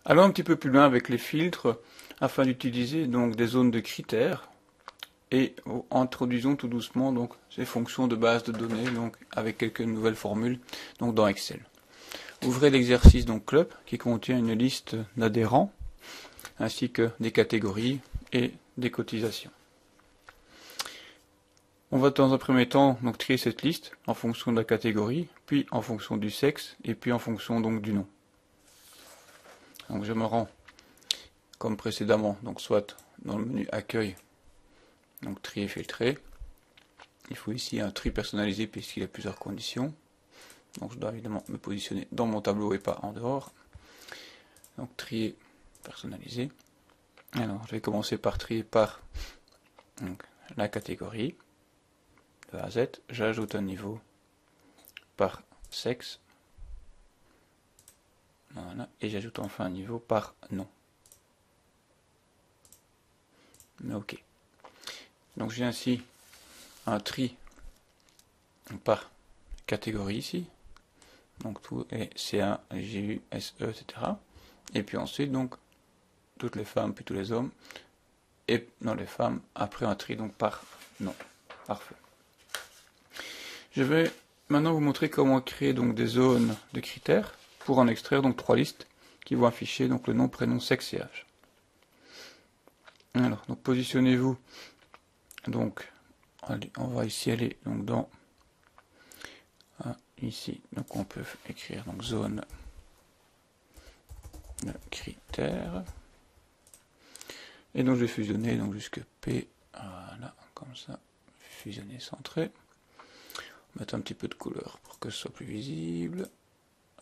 Allons un petit peu plus loin avec les filtres afin d'utiliser donc des zones de critères et introduisons tout doucement donc ces fonctions de base de données donc avec quelques nouvelles formules donc dans Excel. Ouvrez l'exercice donc club qui contient une liste d'adhérents ainsi que des catégories et des cotisations. On va dans un premier temps donc trier cette liste en fonction de la catégorie, puis en fonction du sexe et puis en fonction donc du nom. Donc je me rends comme précédemment, donc soit dans le menu accueil, donc trier filtrer. Il faut ici un tri personnalisé puisqu'il y a plusieurs conditions. Donc je dois évidemment me positionner dans mon tableau et pas en dehors. Donc trier personnalisé. Alors je vais commencer par trier par donc, la catégorie de A à Z. J'ajoute un niveau par sexe. Voilà. Et j'ajoute enfin un niveau par nom. Ok. Donc j'ai ainsi un tri par catégorie ici. Donc tout est CA, GU, SE, etc. Et puis ensuite donc toutes les femmes puis tous les hommes. Et non les femmes après un tri donc par nom. Parfait. Je vais maintenant vous montrer comment créer donc des zones de critères pour en extraire donc 3 listes qui vont afficher donc le nom, prénom, sexe et âge. Alors donc positionnez-vous donc allez, on va ici aller donc dans ici donc on peut écrire donc zone de critères et donc je vais fusionner donc jusque P, voilà comme ça, fusionner, centré. Mettre un petit peu de couleur pour que ce soit plus visible.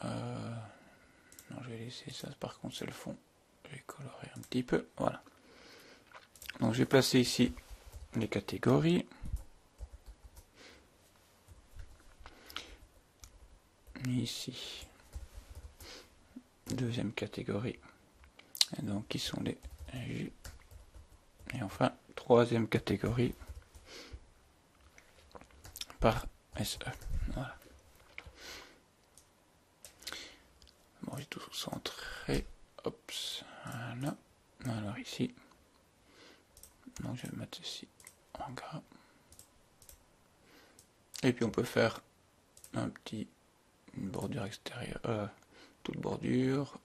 Non, je vais laisser ça, par contre c'est le fond. Je vais colorer un petit peu, voilà. Donc je vais placer ici les catégories. Ici, deuxième catégorie, et donc qui sont les jus. Et enfin, troisième catégorie par SE. Voilà. Bon, j'ai tout centré. Hop, voilà. Alors ici, donc je vais mettre ceci en gras. Et puis on peut faire un petit une bordure extérieure, toute bordure.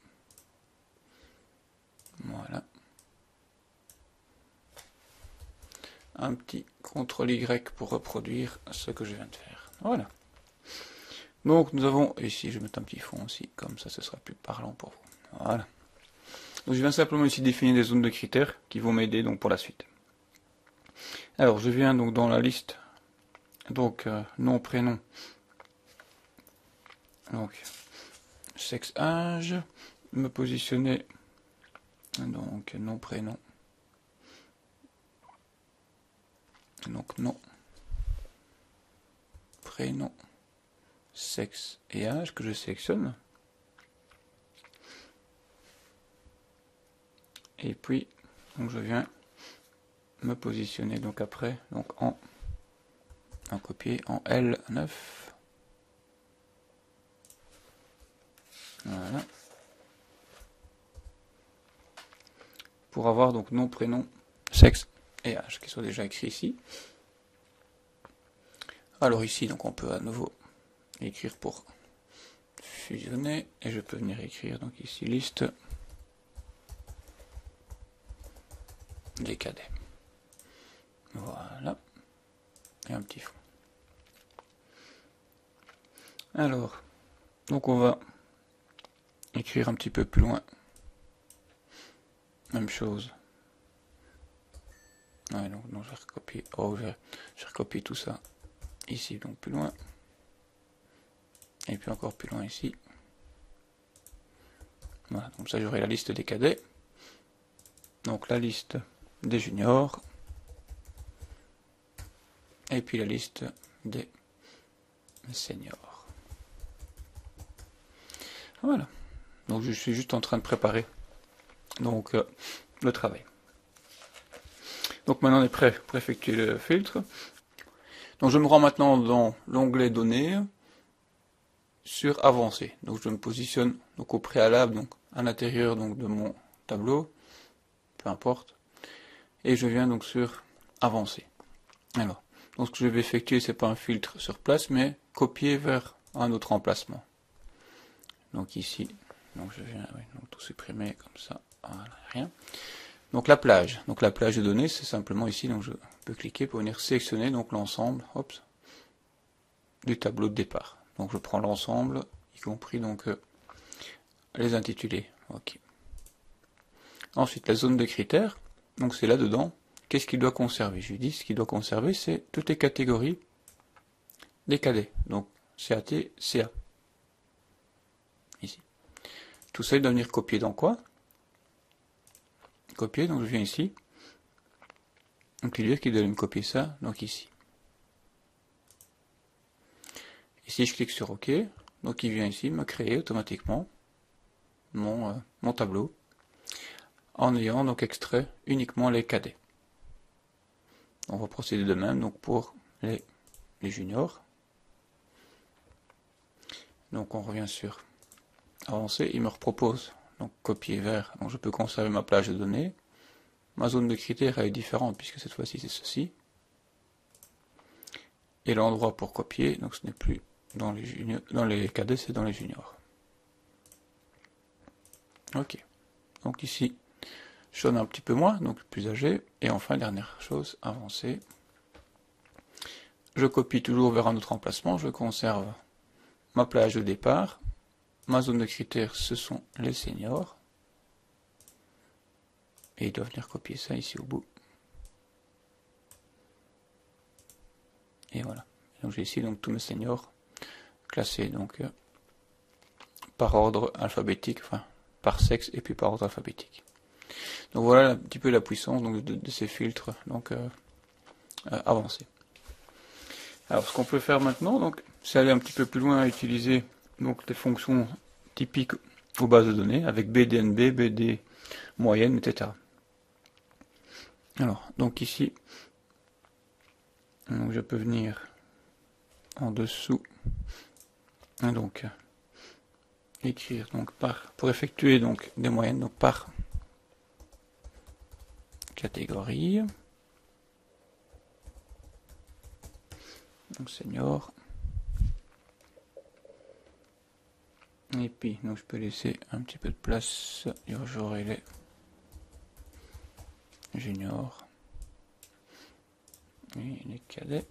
Voilà. Un petit CTRL Y pour reproduire ce que je viens de faire. Voilà. Donc nous avons, ici je vais mettre un petit fond aussi, comme ça ce sera plus parlant pour vous. Voilà. Donc je viens simplement ici définir des zones de critères qui vont m'aider donc pour la suite. Alors je viens donc dans la liste, donc nom, prénom, donc sexe, âge, me positionner, donc nom, prénom, donc nom, prénom, sexe et âge que je sélectionne. Et puis donc je viens me positionner donc après donc en copier en L9. Voilà. Pour avoir donc nom, prénom, sexe et âge qui sont déjà écrits ici. Alors ici donc on peut à nouveau écrire pour fusionner et je peux venir écrire donc ici liste des cadets. Voilà. Et un petit fond. Alors, donc on va écrire un petit peu plus loin. Même chose. Ouais, donc je vais recopier. Oh, je recopie tout ça ici, donc plus loin. Et puis encore plus loin ici. Voilà, comme ça j'aurai la liste des cadets. Donc la liste des juniors. Et puis la liste des seniors. Voilà. Donc je suis juste en train de préparer donc le travail. Donc maintenant on est prêt pour effectuer le filtre. Donc je me rends maintenant dans l'onglet données sur avancé. Donc je me positionne donc au préalable donc à l'intérieur donc de mon tableau, peu importe, et je viens donc sur avancer. Alors, donc ce que je vais effectuer, c'est pas un filtre sur place, mais copier vers un autre emplacement. Donc ici, donc je viens donc tout supprimer comme ça, voilà, rien. Donc la plage de données, c'est simplement ici, donc je peux cliquer pour venir sélectionner donc l'ensemble, du tableau de départ. Donc je prends l'ensemble, y compris donc les intitulés. Ok. Ensuite la zone de critères, donc c'est là dedans. Qu'est-ce qu'il doit conserver? Je lui dis ce qu'il doit conserver, c'est toutes les catégories des cadets. Donc CAT, CA. Ici. Tout ça il doit venir copier dans quoi? Copier, donc je viens ici. Donc il veut qu'il doit me copier ça, donc ici. Ici je clique sur OK, donc il vient ici me créer automatiquement mon tableau en ayant donc extrait uniquement les cadets. On va procéder de même donc pour les juniors. Donc on revient sur avancer, il me repropose donc copier vers, donc je peux conserver ma plage de données. Ma zone de critères est différente puisque cette fois-ci c'est ceci. Et l'endroit pour copier, donc ce n'est plus dans les cadets, c'est dans les juniors. Ok. Donc ici, je donne un petit peu moins, donc plus âgé. Et enfin, dernière chose, avancer. Je copie toujours vers un autre emplacement, je conserve ma plage de départ. Ma zone de critères, ce sont les seniors. Et il doit venir copier ça ici au bout. Et voilà. Donc j'ai ici donc tous mes seniors classés donc par ordre alphabétique, enfin par sexe et puis par ordre alphabétique. Donc voilà un petit peu la puissance donc, de ces filtres donc avancés. Alors ce qu'on peut faire maintenant, donc, c'est aller un petit peu plus loin à utiliser donc les fonctions typiques aux bases de données avec BDNB, BD moyenne, etc. Alors donc ici, donc, je peux venir en dessous et donc écrire donc pour effectuer donc des moyennes donc par catégorie. Donc senior. Et puis donc je peux laisser un petit peu de place. J'aurai les juniors et les cadets.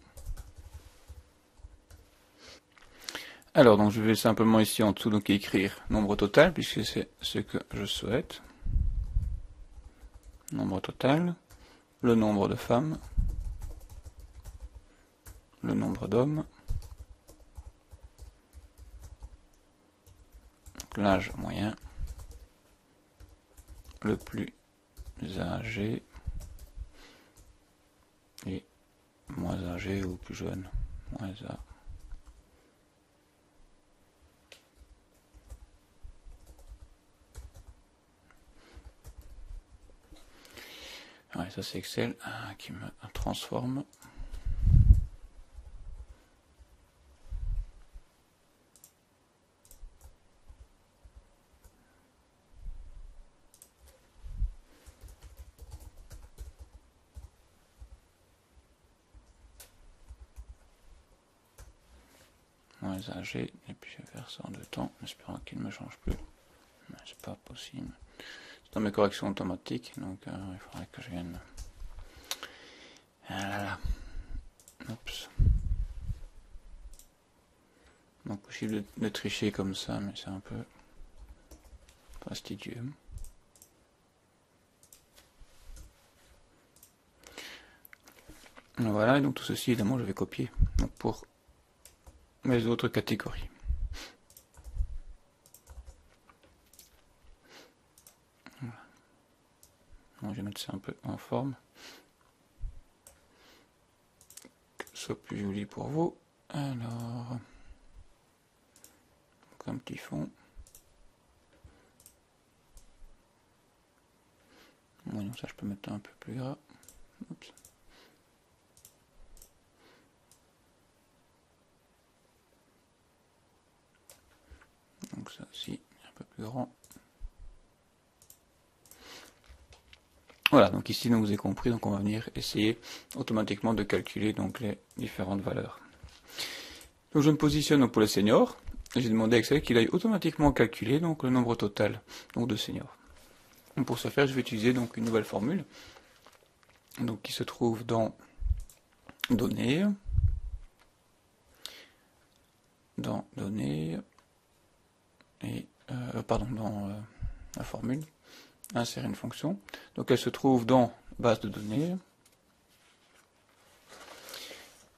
Alors donc je vais simplement ici en dessous donc écrire nombre total puisque c'est ce que je souhaite. Nombre total, le nombre de femmes, le nombre d'hommes, l'âge moyen, le plus âgé et moins âgé ou plus jeune, moins âgé. Ouais, ça c'est Excel qui me transforme. Moins âgé, et puis je vais faire ça en 2 temps, en espérant qu'il ne me change plus. Mais c'est pas possible. C'est dans mes corrections automatiques, donc il faudrait que je vienne. Ah là là. Oups. Donc possible de tricher comme ça, mais c'est un peu fastidieux. Voilà, et donc tout ceci évidemment je vais copier donc pour mes autres catégories. Voilà. Donc, je vais mettre ça un peu en forme. Que ce soit plus joli pour vous. Alors, un petit fond. Bon, donc ça je peux mettre un peu plus gras. Oups. Donc ça aussi, un peu plus grand. Voilà, donc ici, donc, vous avez compris, donc on va venir essayer automatiquement de calculer donc les différentes valeurs. Donc je me positionne donc pour les seniors. J'ai demandé à Excel qu'il aille automatiquement calculer donc le nombre total donc de seniors. Donc pour ce faire, je vais utiliser donc une nouvelle formule donc qui se trouve dans données, et dans la formule, insérer une fonction. Donc elle se trouve dans base de données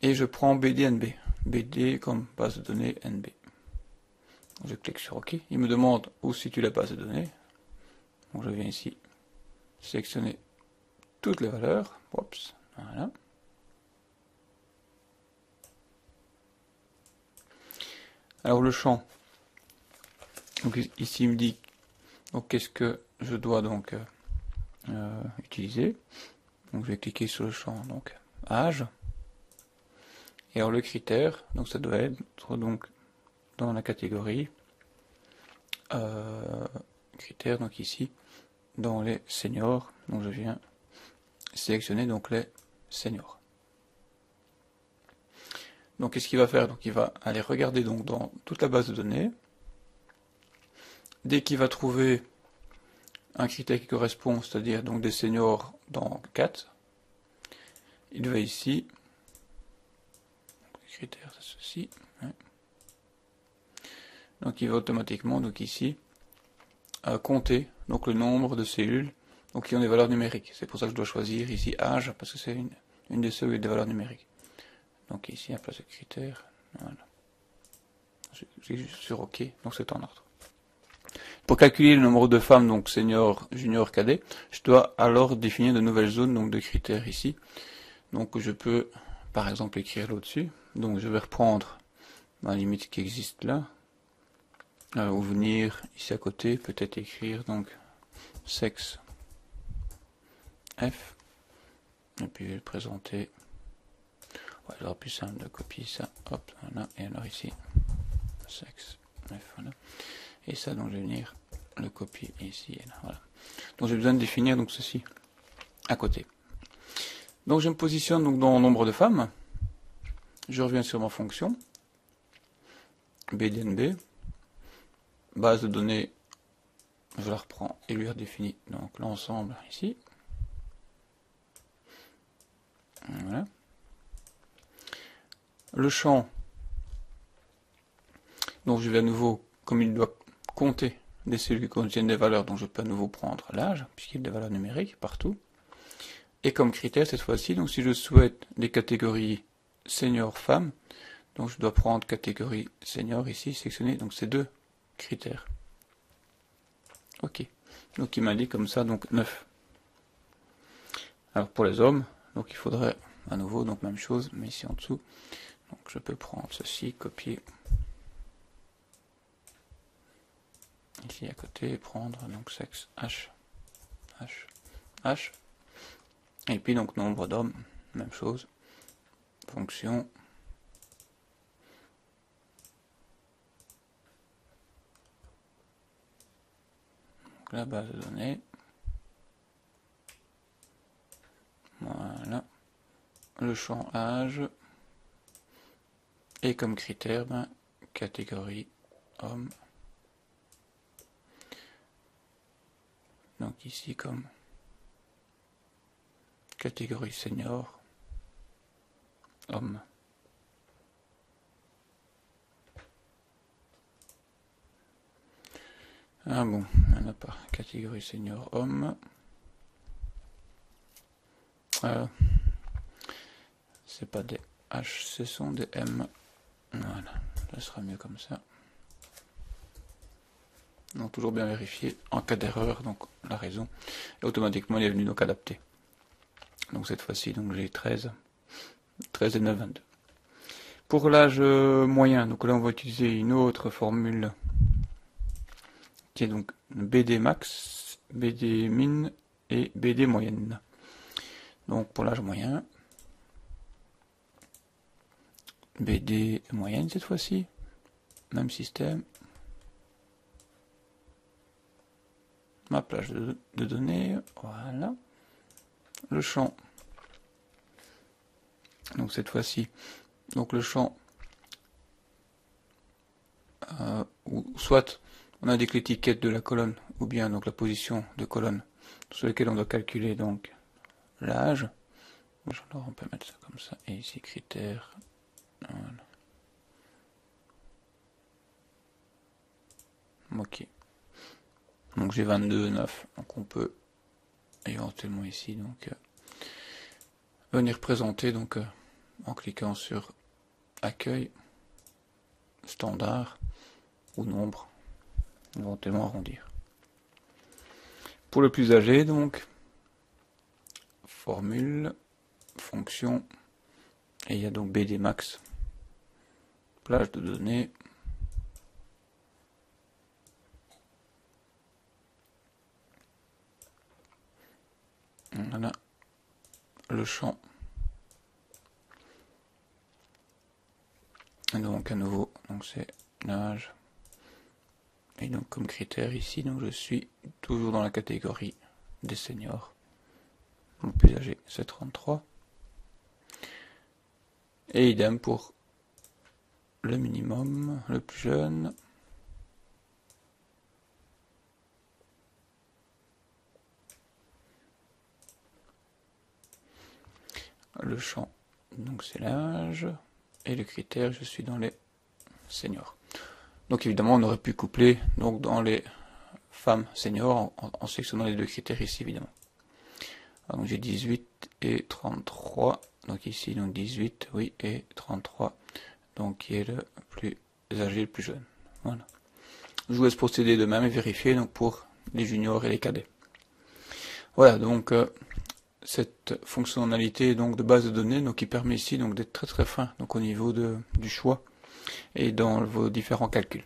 et je prends BD-NB. BD comme base de données NB. Je clique sur OK. Il me demande où se situe la base de données. Donc je viens ici sélectionner toutes les valeurs. Oups, voilà. Alors le champ. Donc ici il me dit donc qu'est-ce que je dois donc utiliser. Donc je vais cliquer sur le champ donc âge. Et alors le critère, donc ça doit être donc dans la catégorie critères, donc ici dans les seniors. Donc je viens sélectionner donc les seniors. Donc qu'est-ce qu'il va faire? Donc il va aller regarder donc dans toute la base de données. Dès qu'il va trouver un critère qui correspond, c'est-à-dire donc des seniors dans 4, il va ici, les critères c'est ceci, ouais. Donc il va automatiquement donc ici compter donc le nombre de cellules donc qui ont des valeurs numériques. C'est pour ça que je dois choisir ici âge parce que c'est une des cellules des valeurs numériques. Donc ici à place de critères, voilà. J'ai juste sur OK, donc c'est en ordre. Pour calculer le nombre de femmes, donc senior, junior, cadet, je dois alors définir de nouvelles zones donc de critères ici. Donc je peux par exemple écrire là-dessus. Donc je vais reprendre ma limite qui existe là. Ou venir ici à côté, peut-être écrire donc sexe F. Et puis je vais le présenter. Ouais, il sera plus simple de copier ça. Hop, voilà. Et alors ici, sexe F, voilà. Et ça, donc je vais venir le copier ici et là, voilà. Donc j'ai besoin de définir donc ceci à côté. Donc je me positionne donc dans le nombre de femmes. Je reviens sur ma fonction BDNB, base de données, je la reprends et lui redéfinis donc l'ensemble ici. Voilà. Le champ, donc je vais à nouveau, comme il doit compter des cellules qui contiennent des valeurs, donc je peux à nouveau prendre l'âge, puisqu'il y a des valeurs numériques partout. Et comme critère cette fois-ci, donc si je souhaite des catégories senior femmes, donc je dois prendre catégorie senior ici, sélectionner donc ces deux critères. Ok. Donc il m'a dit comme ça donc 9. Alors pour les hommes, donc il faudrait à nouveau donc même chose, mais ici en dessous. Donc je peux prendre ceci, copier ici à côté et prendre donc sexe H, H, H. Et puis donc nombre d'hommes, même chose. Fonction. Donc la base de données. Voilà. Le champ âge. Et comme critère, catégorie homme. Donc ici comme catégorie senior, homme. Ah bon, il n'y en a pas. Catégorie senior, homme. C'est pas des H, ce sont des M. Voilà, ça sera mieux comme ça. Donc toujours bien vérifier en cas d'erreur, donc la raison. Et automatiquement il est venu donc adapter. Donc cette fois-ci, donc j'ai 13 et 9, 22. Pour l'âge moyen, donc là on va utiliser une autre formule qui est donc BD max, BD min et BD moyenne. Donc pour l'âge moyen, BD moyenne cette fois-ci, même système. Ma plage de données, voilà. le champ. Donc cette fois-ci, donc le champ, ou soit on indique l'étiquette de la colonne, ou bien donc la position de colonne sur laquelle on doit calculer donc l'âge. Alors on peut mettre ça comme ça, et ici critères. Voilà. Ok. Donc j'ai 22,9. Donc on peut éventuellement ici donc venir présenter donc en cliquant sur accueil, standard ou nombre, éventuellement arrondir. Pour le plus âgé donc, formule, fonction, et il y a donc BD max, plage de données, voilà le champ, et donc à nouveau donc c'est l'âge, et donc comme critère ici donc je suis toujours dans la catégorie des seniors. Le plus âgé c'est 33, et idem pour le minimum, le plus jeune. Le champ, donc c'est l'âge, et le critère, je suis dans les seniors. Donc évidemment, on aurait pu coupler donc dans les femmes seniors en sélectionnant les deux critères ici, évidemment. Alors, donc j'ai 18 et 33, donc ici donc 18, oui, et 33, donc qui est le plus âgé, le plus jeune. Voilà. Je vous laisse procéder de même et vérifier donc pour les juniors et les cadets. Voilà, donc cette fonctionnalité donc de base de données donc qui permet ici donc d'être très fin donc au niveau du choix et dans vos différents calculs.